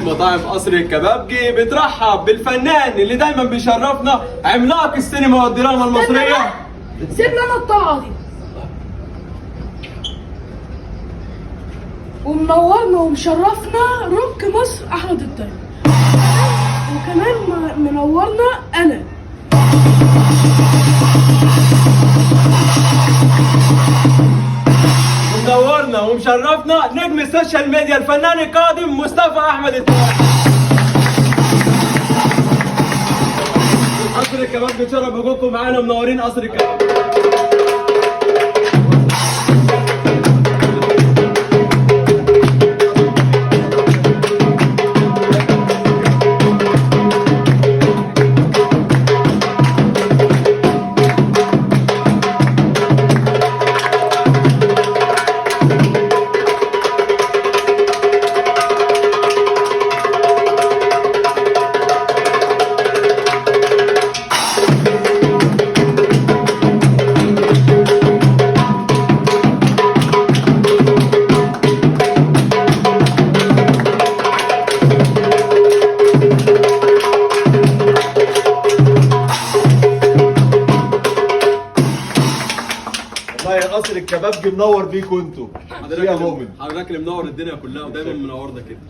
مطاعم قصر الكبابجي بترحب بالفنان اللي دايما بيشرفنا، عملاق السينما والدراما المصرية. سيبنا انا الطاقة دي. ومنورنا ومشرفنا روك مصر احمد الطيب، وكمان منورنا انا. منورنا ومشرفنا نجم السوشيال ميديا الفنان القادم مصطفى احمد الطيب. قصر الكبابجي بتشرف بوجودكم معانا، منورين قصر الكبابجي. والله قصر الكبابجي منور بيكوا انتوا. حضرتك اللي منور الدنيا كلها ودايما منورنا كده.